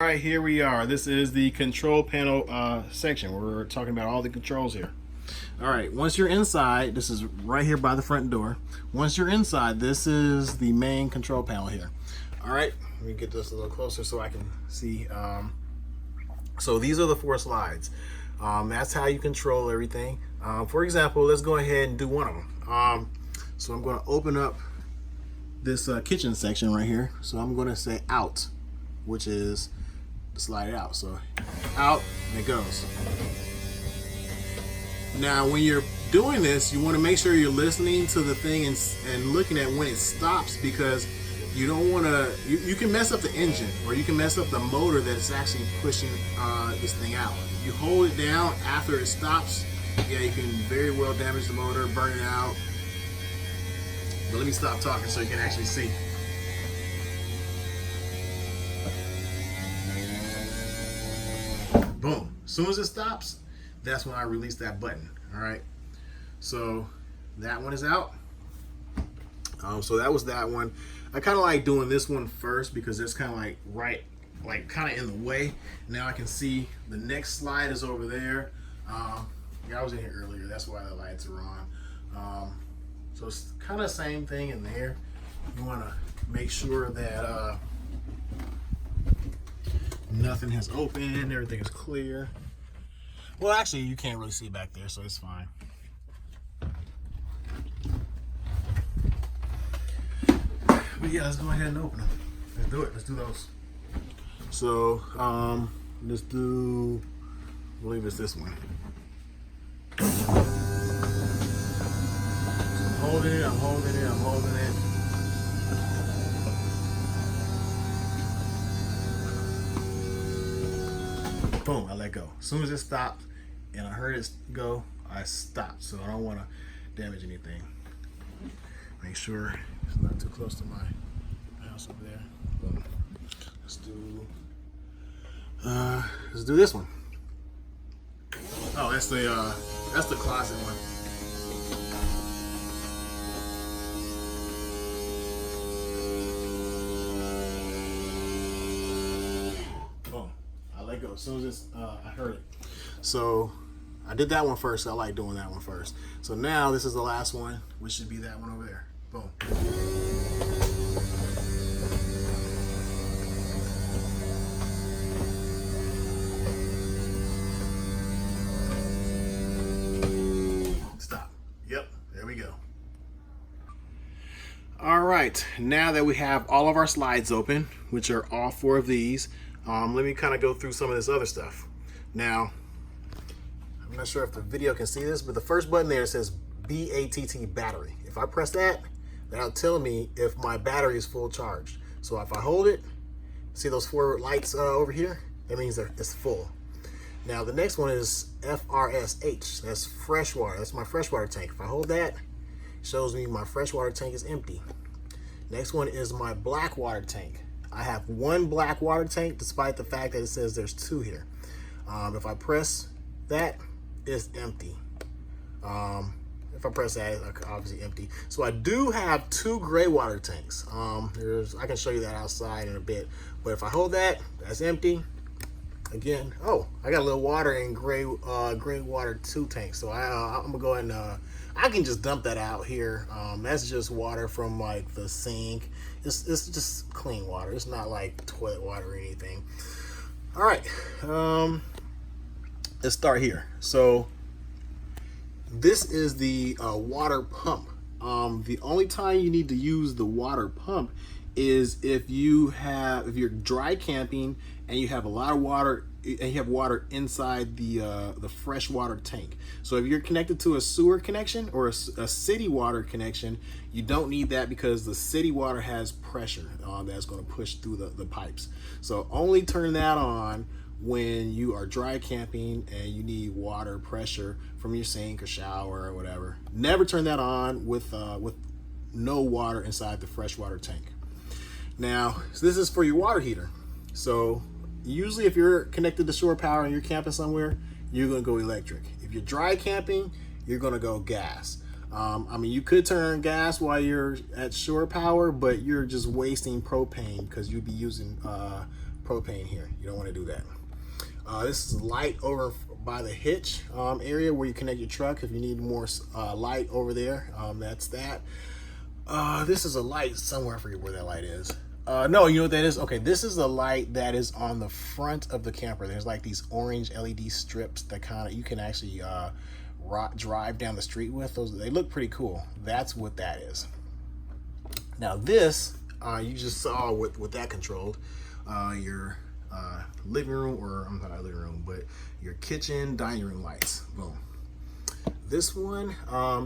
All right, here we are. This is the control panel section. We're talking about all the controls here. All right, once you're inside, this is right here by the front door. Once you're inside, this is the main control panel here. All right, let me get this a little closer so I can see. So these are the 4 slides. That's how you control everything. For example, let's go ahead and do one of them. So I'm going to open up this kitchen section right here. So I'm going to say out, which is slide it out. So out and it goes. Now when you're doing this, you want to make sure you're listening to the thing and looking at when it stops, because you don't want to, you can mess up the engine, or you can mess up the motor that's actually pushing this thing out. If you hold it down after it stops, yeah, you can very well damage the motor, burn it out. But let me stop talking so you can actually see. Boom. As soon as it stops, that's when I release that button. All right. So that one is out. So that was that one. I kind of like doing this one first because it's kind of like right, like kind of in the way. Now I can see the next slide is over there. Yeah, I was in here earlier. That's why the lights are on. So it's kind of the same thing in there. You want to make sure that nothing has opened, everything is clear. Well, actually, you can't really see back there, so it's fine. But yeah, let's go ahead and open them. Let's do it. Let's do those. So, let's do, I believe it's this one. I'm holding it, I'm holding it, I'm holding it. Boom, I let go. As soon as it stopped and I heard it go, I stopped. So I don't want to damage anything. Make sure it's not too close to my house over there. Boom. Let's do this one. Oh, that's the closet one. Let go as soon as I heard it. So I did that one first. So I like doing that one first. So now this is the last one, which should be that one over there. Boom. Stop. Yep, there we go. All right, now that we have all of our slides open, which are all 4 of these, let me kind of go through some of this other stuff. Now, I'm not sure if the video can see this, but the first button there says BATT battery. If I press that, that'll tell me if my battery is full charged. So if I hold it, see those 4 lights over here? That means that it's full. Now the next one is FRSH. That's freshwater. That's my freshwater tank. If I hold that, it shows me my freshwater tank is empty. Next one is my black water tank. I have 1 black water tank, despite the fact that it says there's 2 here. If I press that, it's empty. If I press that, it's obviously empty. So I do have 2 gray water tanks. I can show you that outside in a bit. But if I hold that, that's empty. Again, oh, I got a little water in gray water 2 tanks. So I'm gonna go ahead and I can just dump that out here. That's just water from like the sink. It's just clean water. It's not like toilet water or anything. All right, let's start here. So this is the water pump. The only time you need to use the water pump is if you're dry camping and you have a lot of water and you have water inside the freshwater tank. So if you're connected to a sewer connection or a city water connection, you don't need that because the city water has pressure that's going to push through the pipes. So only turn that on when you are dry camping and you need water pressure from your sink or shower or whatever. Never turn that on with no water inside the freshwater tank. Now, so this is for your water heater. So usually if you're connected to shore power and you're camping somewhere, you're going to go electric. If you're dry camping, you're going to go gas. I mean, you could turn gas while you're at shore power, but you're just wasting propane because you'd be using propane here. You don't want to do that. This is light over by the hitch area where you connect your truck. If you need more light over there, that's that. This is a light somewhere. I forget where that light is. No, you know what that is? Okay, this is the light that is on the front of the camper. There's like these orange LED strips that kind of, you can actually drive down the street with. They look pretty cool. That's what that is. Now this, you just saw what that controlled. Your living room, or I'm not living room, but your kitchen, dining room lights. Boom. This one,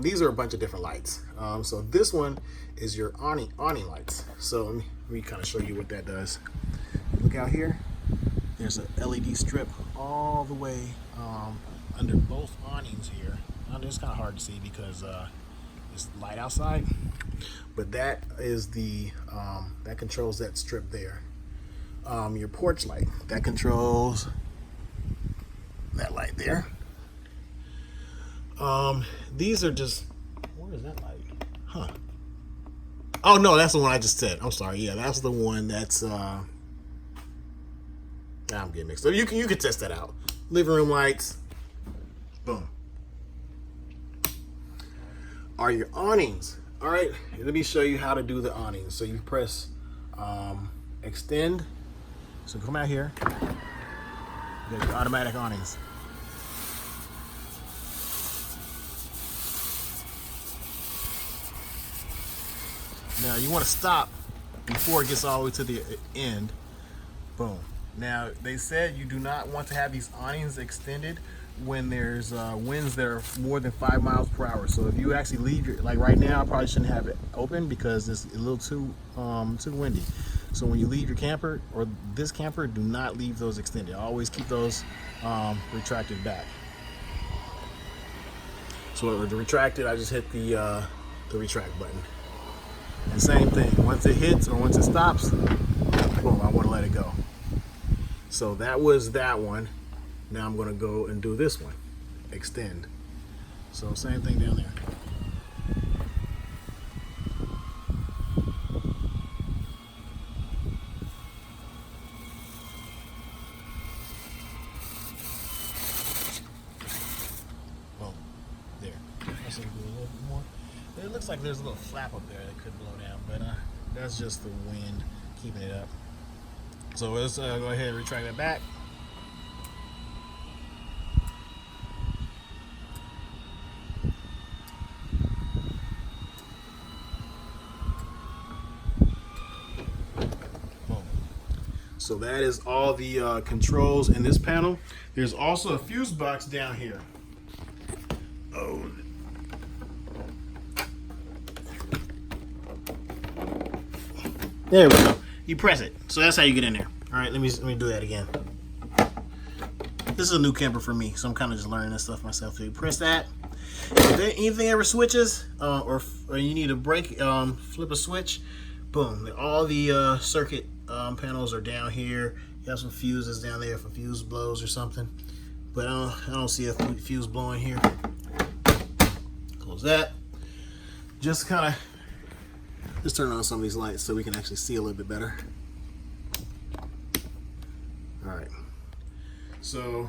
these are a bunch of different lights. So this one is your awning lights. So let me kind of show you what that does. Look out here. There's a LED strip all the way under both awnings here. It's kind of hard to see because it's light outside, but that is the that controls that strip there. Your porch light, that controls that light there. These are just, where is that light? Huh. Oh no, that's the one I just said. I'm sorry. Yeah, that's the one that's I'm getting mixed up. You can test that out. Living room lights. Boom. Are your awnings. All right, let me show you how to do the awnings. So you press extend. So come out here. You got your automatic awnings. Now you want to stop before it gets all the way to the end. Boom. Now they said you do not want to have these awnings extended when there's winds that are more than 5 miles per hour. So if you actually leave your, like right now, I probably shouldn't have it open because it's a little too windy. So when you leave your camper or this camper, do not leave those extended. Always keep those retracted back. So to retract it, I just hit the retract button. And same thing, once it hits or once it stops, boom, I want to let it go. So that was that one. Now I'm going to go and do this one, extend. So same thing down there. Boom, there. Let's do a little bit more. It looks like there's a little flap up there that could blow down, but that's just the wind keeping it up. So let's go ahead and retract that back. So that is all the controls in this panel. There's also a fuse box down here. Oh. There we go. You press it. So that's how you get in there. All right, let me do that again. This is a new camper for me, so I'm kind of just learning this stuff myself. So you press that. If anything ever switches, or you need a brake, flip a switch, boom. All the circuit panels are down here. You have some fuses down there if a fuse blows or something. But I don't see a fuse blowing here. Close that. Just kind of just turn on some of these lights so we can actually see a little bit better. All right. So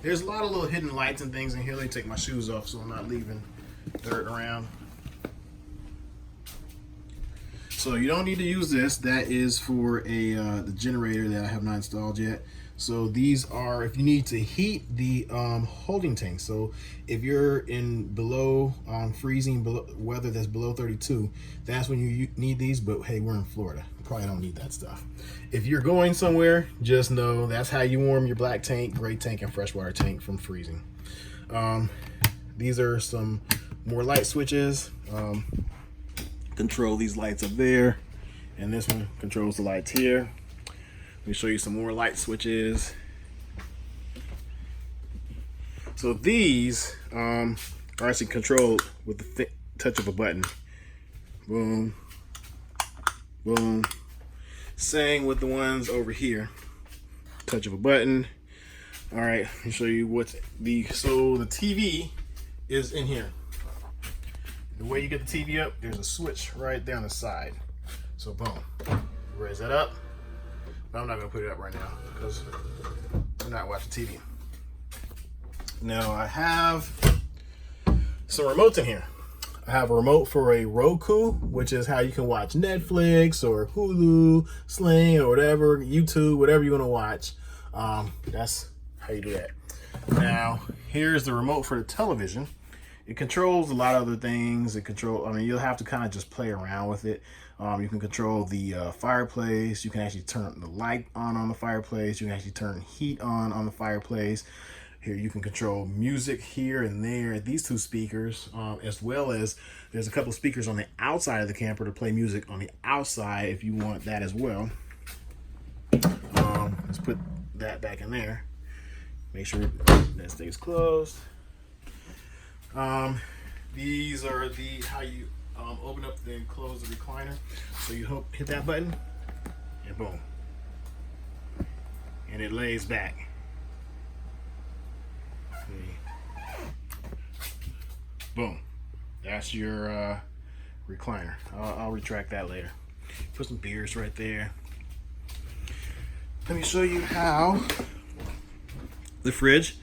there's a lot of little hidden lights and things in here. Let me take my shoes off so I'm not leaving dirt around. So you don't need to use this. That is for the generator that I have not installed yet. So these are if you need to heat the holding tank. So if you're in below freezing weather that's below 32, that's when you need these. But hey, we're in Florida. You probably don't need that stuff. If you're going somewhere, just know that's how you warm your black tank, gray tank, and freshwater tank from freezing. These are some more light switches. Control these lights up there, and this one controls the lights here. Let me show you some more light switches. So these are actually controlled with the touch of a button. Boom, boom. Same with the ones over here. Touch of a button. All right, let me show you what's so the TV is in here. The way you get the TV up, there's a switch right down the side. So boom, raise that up. But I'm not gonna put it up right now because we're not watching TV. Now I have some remotes in here. I have a remote for a Roku, which is how you can watch Netflix or Hulu, Sling, or whatever, YouTube, whatever you want to watch. That's how you do that. Now, here's the remote for the television. It controls a lot of other things. You'll have to kind of just play around with it. You can control the fireplace. You can actually turn the light on the fireplace. You can actually turn heat on the fireplace. Here you can control music here and there, these two speakers, as well as there's a couple speakers on the outside of the camper to play music on the outside if you want that as well. Let's put that back in there. Make sure that stays closed. These are how you open up and close the recliner. So you hit that button and boom. And it lays back. Boom. That's your recliner. I'll retract that later. Put some beers right there. Let me show you how the fridge.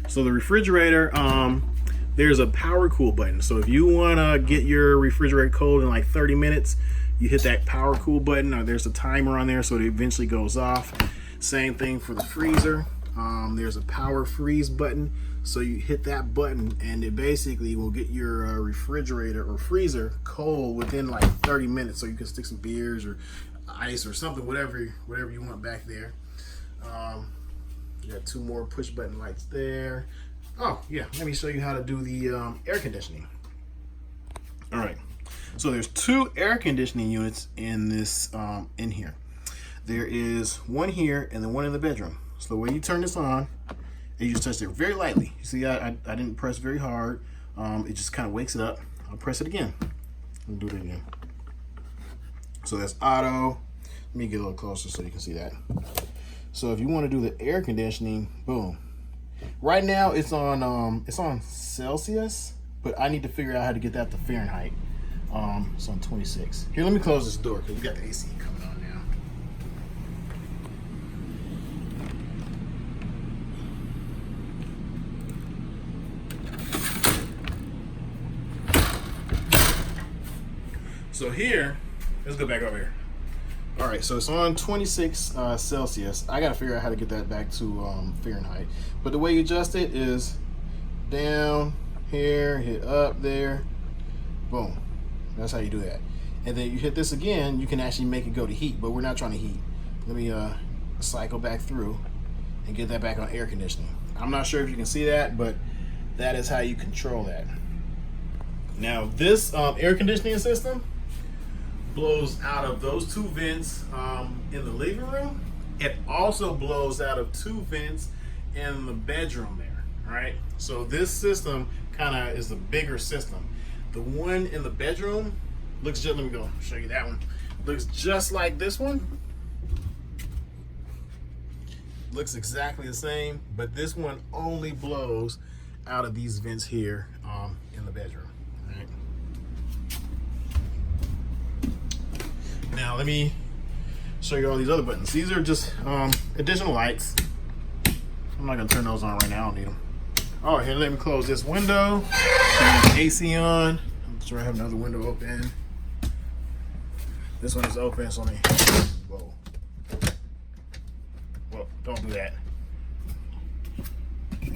So the refrigerator, there's a power cool button. So if you want to get your refrigerator cold in like 30 minutes, you hit that power cool button, or there's a timer on there so it eventually goes off. Same thing for the freezer. There's a power freeze button, so you hit that button and it basically will get your refrigerator or freezer cold within like 30 minutes, so you can stick some beers or ice or something, whatever you want back there. You got two more push button lights there. Oh yeah, let me show you how to do the air conditioning. All right, so there's two air conditioning units in this in here. There is one here and then one in the bedroom. So the way you turn this on, and you just touch it very lightly. You see, I didn't press very hard. It just kind of wakes it up. I'll press it again. I'll do it again. So that's auto. Let me get a little closer so you can see that. So if you want to do the air conditioning, boom. Right now it's on Celsius, but I need to figure out how to get that to Fahrenheit. It's on 26. Here, let me close this door because we got the AC coming on now. So here, let's go back over here. All right, so it's on 26 Celsius. I gotta figure out how to get that back to Fahrenheit. But the way you adjust it is down here, hit up there, boom. That's how you do that. And then you hit this again, you can actually make it go to heat, but we're not trying to heat. Let me cycle back through and get that back on air conditioning. I'm not sure if you can see that, but that is how you control that. Now this air conditioning system blows out of those two vents in the living room. It also blows out of two vents in the bedroom there. All right, so this system kind of is a bigger system. The one in the bedroom looks just, let me go show you that one. Looks just like this one. Looks exactly the same, but this one only blows out of these vents here in the bedroom. All right. Now let me show you all these other buttons. These are just additional lights. I'm not gonna turn those on right now, I don't need them. All right, here, let me close this window. Turn the AC on. I'm sure I have another window open. This one is open, so let me, whoa. Well, don't do that.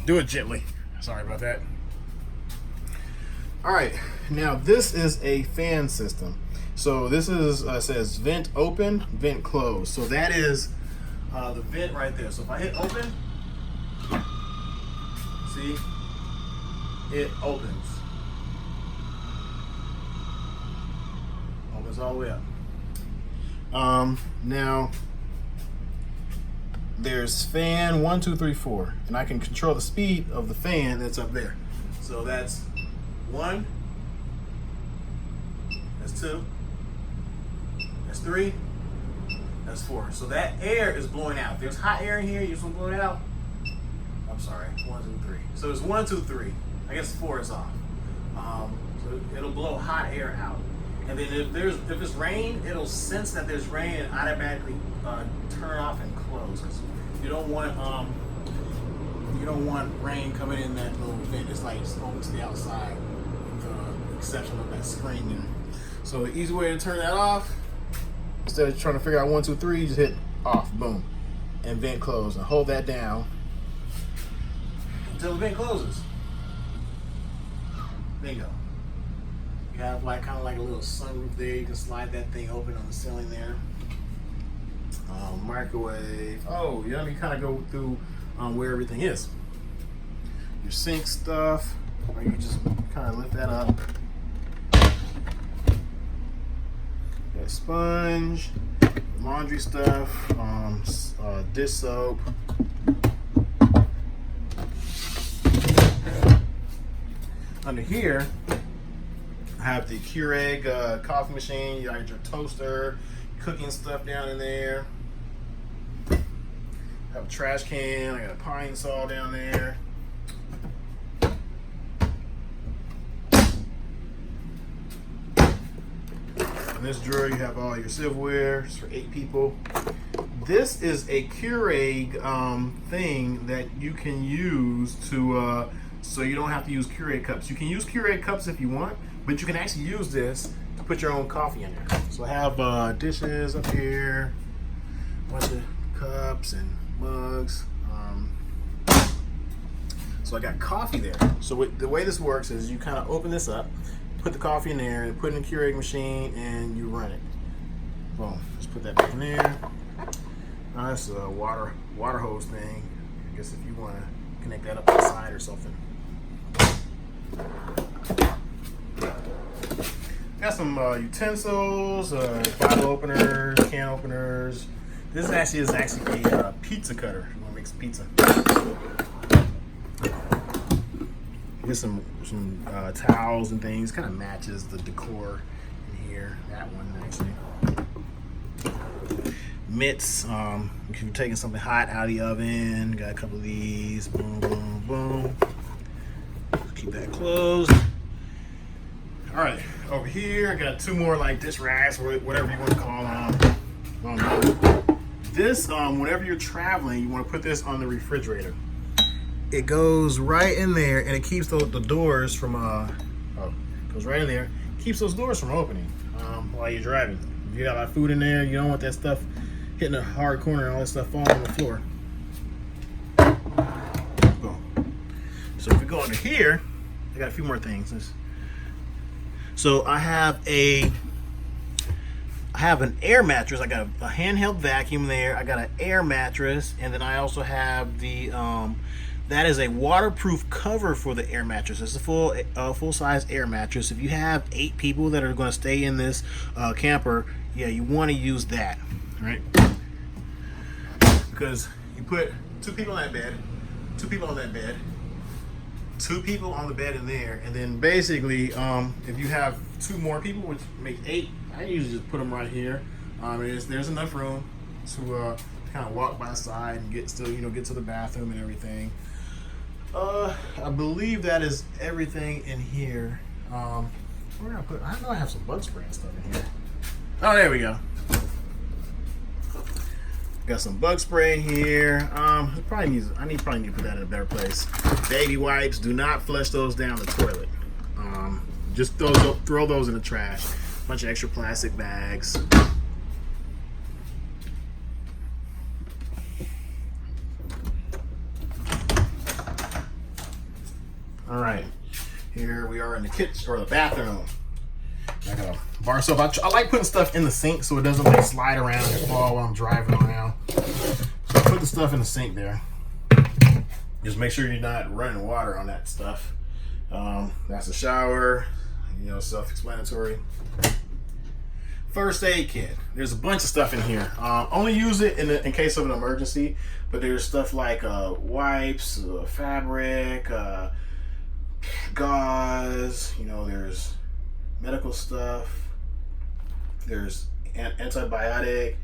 Do it gently. Sorry about that. All right, now this is a fan system. So this is says vent open, vent close. So that is the vent right there. So if I hit open, see, it opens. Opens all the way up. Now there's fan 1, 2, 3, 4, and I can control the speed of the fan that's up there. So that's 1, that's 2, that's 3, that's 4. So that air is blowing out. If there's hot air in here, you just want to blow it out. I'm sorry, 1, 2, 3. So it's 1, 2, 3. I guess 4 is off. So it'll blow hot air out. And then if it's rain, it'll sense that there's rain and automatically turn off and close. Cause you don't want rain coming in that little vent. It's like it's open to the outside, with the exception of that screen there. So the easy way to turn that off, instead of trying to figure out 1, 2, 3, you just hit off, boom, and vent close, and hold that down until the vent closes. Bingo. You have like kind of like a little sunroof there. You can slide that thing open on the ceiling there. Microwave. Oh, yeah. Let me kind of go through where everything is. Your sink stuff, or you just kind of lift that up. That sponge, laundry stuff, dish soap. Under here, I have the Keurig coffee machine. You got your toaster, cooking stuff down in there. I have a trash can. I got a pine saw down there. In this drawer, you have all your silverware. It's for 8 people. This is a Keurig thing that you can use to, so you don't have to use Keurig cups. You can use Keurig cups if you want, but you can actually use this to put your own coffee in there. So I have dishes up here, a bunch of cups and mugs. So I got coffee there. So the way this works is you kind of open this up, put the coffee in there, and put it in the Keurig machine, and you run it. Boom. Just put that back in there. That's a water hose thing. I guess if you want to connect that up outside or something. Got some utensils, bottle openers, can openers. This is actually a pizza cutter. You want to make some pizza. Get some towels and things. Kind of matches the decor in here. That one actually. Mitts. If you're taking something hot out of the oven, got a couple of these. Boom, boom, boom. Keep that closed. All right, over here I got 2 more like dish rags or whatever you want to call them. This, whenever you're traveling, you want to put this on the refrigerator. It goes right in there, and it keeps the doors from goes right in there, keeps those doors from opening while you're driving. If you got a lot of food in there, you don't want that stuff hitting a hard corner and all that stuff falling on the floor. Boom. So if we go under here, I got a few more things. So I have an air mattress. I got a handheld vacuum there. I got an air mattress, and then I also have the that is a waterproof cover for the air mattress. It's a full size air mattress. If you have 8 people that are going to stay in this camper, yeah, you want to use that, right? Because you put 2 people on that bed, 2 people on that bed, 2 people on the bed in there, and then basically, if you have 2 more people, which makes 8, I usually just put them right here. There's enough room to kind of walk by the side and get to the bathroom and everything. I believe that is everything in here. Where did I put? I know I have some bug spray and stuff in here. Oh, there we go. Got some bug spray in here. I probably need to put that in a better place. Baby wipes. Do not flush those down the toilet. Just throw those in the trash. Bunch of extra plastic bags. All right, here we are in the kitchen or the bathroom. I got a bar soap. I like putting stuff in the sink so it doesn't like slide around and fall while I'm driving around. So I put the stuff in the sink there. Just make sure you're not running water on that stuff. That's a shower, self-explanatory. First aid kit. There's a bunch of stuff in here. Only use it in case of an emergency, but there's stuff like wipes, fabric, gauze, there's medical stuff, there's antibiotic,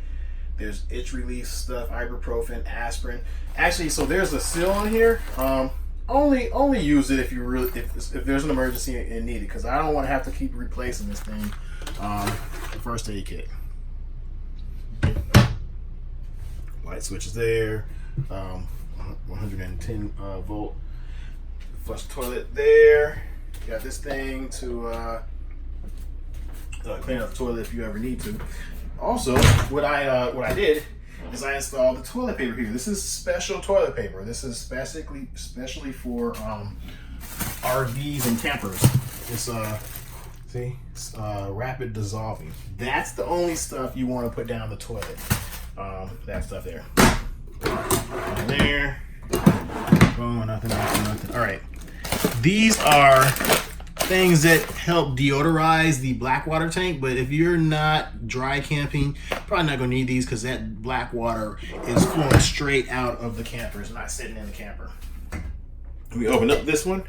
there's itch relief stuff, ibuprofen, aspirin. Actually, so there's a seal on here. Only use it if there's an emergency and need it, because I don't want to have to keep replacing this thing the first aid kit. Light switches there, 110 volt flush toilet there. You got this thing to clean up the toilet if you ever need to. Also, what I did is I installed the toilet paper here. This is special toilet paper. This is especially for RVs and campers. It's rapid dissolving. That's the only stuff you want to put down the toilet. That stuff there. Nothing there. Oh, nothing. All right. These are things that help deodorize the black water tank, but if you're not dry camping, probably not gonna need these because that black water is flowing straight out of the camper. It's not sitting in the camper. We open up this one.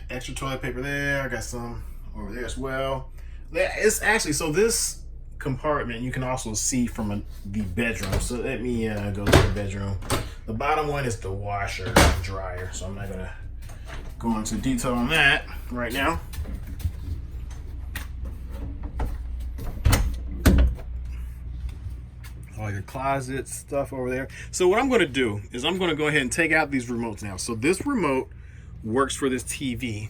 Extra toilet paper there. I got some over there as well. It's actually, so this compartment you can also see from the bedroom. So let me go to the bedroom. The bottom one is the washer and dryer, so I'm not gonna go into detail on that right now. All your closet stuff over there. So what I'm going to do is I'm going to go ahead and take out these remotes now. So this remote works for this TV.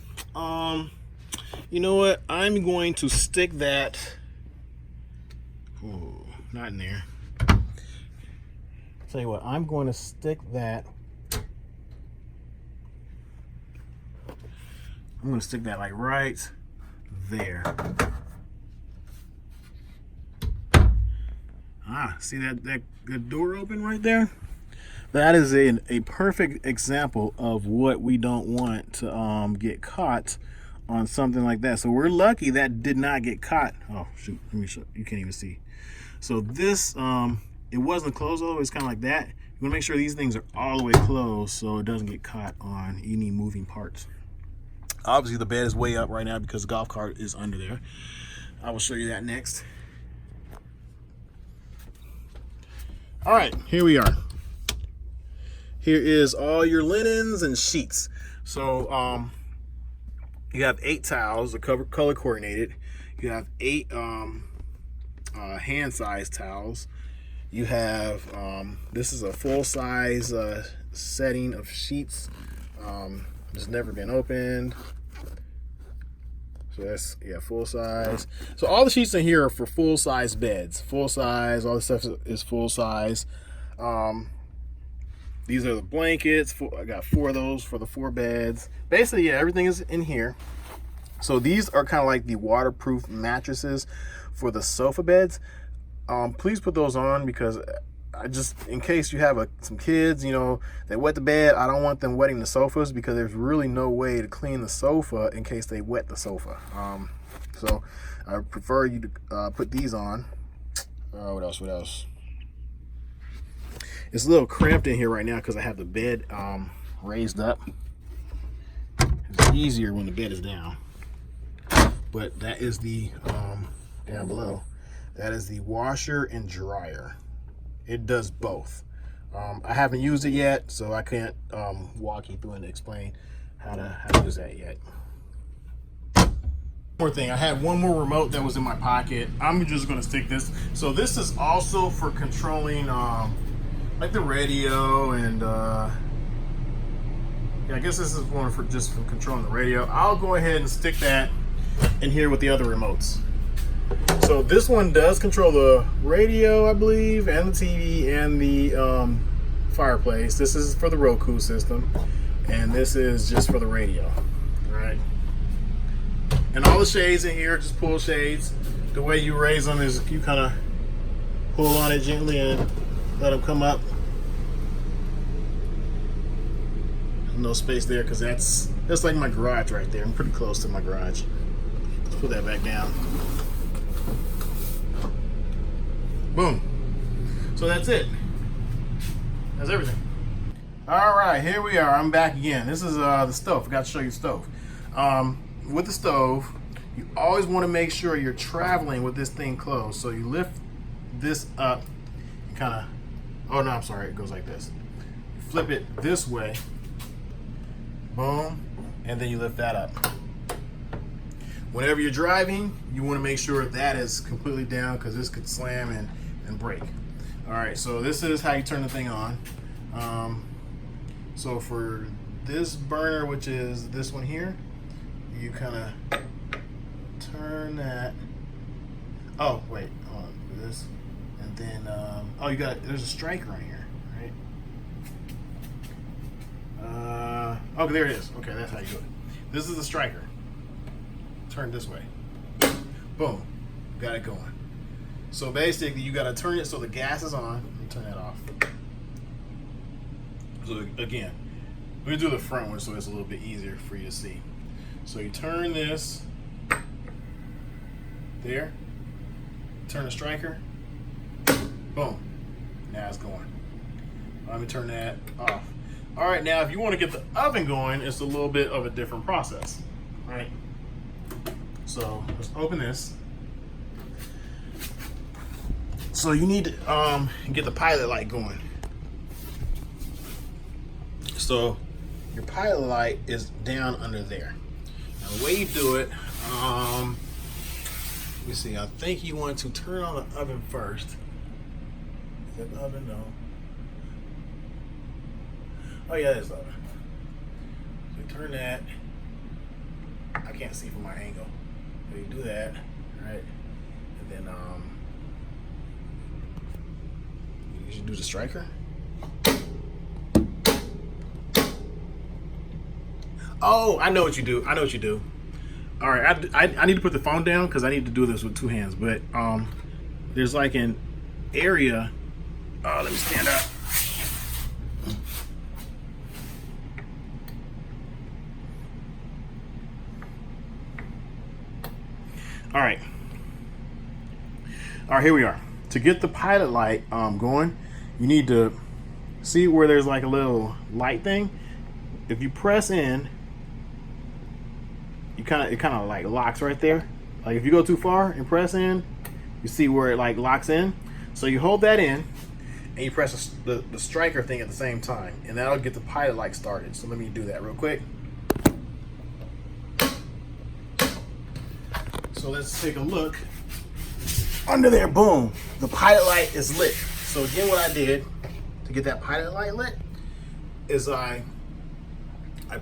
You know what? I'm going to stick that. Oh, not in there. Tell you what, I'm going to stick that. I'm going to stick that like right there. See that door open right there? That is a perfect example of what we don't want to get caught on something like that. So we're lucky that did not get caught. Oh shoot, let me show you. Can't even see. So this it wasn't closed though. It's kind of like that. You want to make sure these things are all the way closed so it doesn't get caught on any moving parts. Obviously the bed is way up right now because the golf cart is under there. I will show you that next. All right, here we are. Here is all your linens and sheets. So you have 8 towels, color coordinated. You have 8 hand-sized towels. You have this is a full-size setting of sheets. It's never been opened. So that's, yeah, full size. So all the sheets in here are for full size beds. Full size, all this stuff is full size. These are the blankets. I got 4 of those for the 4 beds. Basically, yeah, everything is in here. So these are kind of like the waterproof mattresses for the sofa beds. Please put those on because I just, in case you have some kids, you know, they wet the bed, I don't want them wetting the sofas because there's really no way to clean the sofa in case they wet the sofa. So I prefer you to put these on. What else? It's a little cramped in here right now because I have the bed raised up. It's easier when the bed is down. But that is the, down below, that is the washer and dryer. It does both. I haven't used it yet, so I can't walk you through and explain how to use that yet. One more thing, I had one more remote that was in my pocket. I'm just going to stick this. So this is also for controlling like the radio and yeah, I guess this is one for just for controlling the radio. I'll go ahead and stick that in here with the other remotes. So this one does control the radio, I believe, and the TV and the fireplace. This is for the Roku system, and this is just for the radio. All right. And all the shades in here, just pull shades. The way you raise them is you kind of pull on it gently and let them come up. No space there because that's like my garage right there. I'm pretty close to my garage. Let's put that back down. Boom. So that's it. That's everything. All right, here we are. I'm back again. This is the stove. Forgot to show you the stove. With the stove, you always want to make sure you're traveling with this thing closed. So you lift this up and kind of, oh no, I'm sorry, it goes like this. You flip it this way, boom, and then you lift that up. Whenever you're driving, you want to make sure that is completely down because this could slam and break. All right, so this is how you turn the thing on. So for this burner, which is this one here, you kind of turn that. Oh, wait, hold on, do this. And then, oh, there's a striker on here, right? Okay, there it is. Okay, that's how you do it. This is the striker. Turn this way. Boom, got it going. So basically, you gotta turn it so the gas is on. Let me turn that off. So again, let me do the front one so it's a little bit easier for you to see. So you turn this there, turn the striker, boom, now it's going. Let me turn that off. All right, now if you want to get the oven going, it's a little bit of a different process. All right, so let's open this. So you need to get the pilot light going. So your pilot light is down under there. Now the way you do it, let me see, I think you want to turn on the oven first. Is that the oven? No. Oh yeah, that's the oven. So you turn that. I can't see from my angle. So you do that, right? And then you should do the striker. Oh, I know what you do. I know what you do. All right, I need to put the phone down because I need to do this with two hands. But there's like an area. Let me stand up. All right, here we are. To get the pilot light going, you need to see where there's like a little light thing. If you press in, it kind of like locks right there. Like if you go too far and press in, you see where it like locks in. So you hold that in and you press the striker thing at the same time, and that'll get the pilot light started. So let me do that real quick. So let's take a look. Under there, boom, the pilot light is lit. So again, what I did to get that pilot light lit is I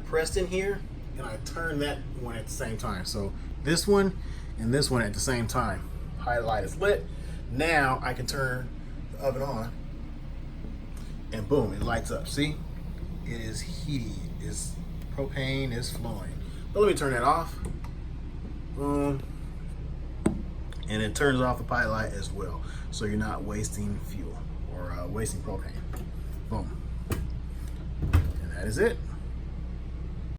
pressed in here and I turned that one at the same time. So this one and this one at the same time. Pilot light is lit. Now I can turn the oven on and boom, it lights up. See? It is heating. It's propane is flowing. But let me turn that off. Boom. And it turns off the pilot light as well. So you're not wasting fuel or wasting propane. Boom. And that is it.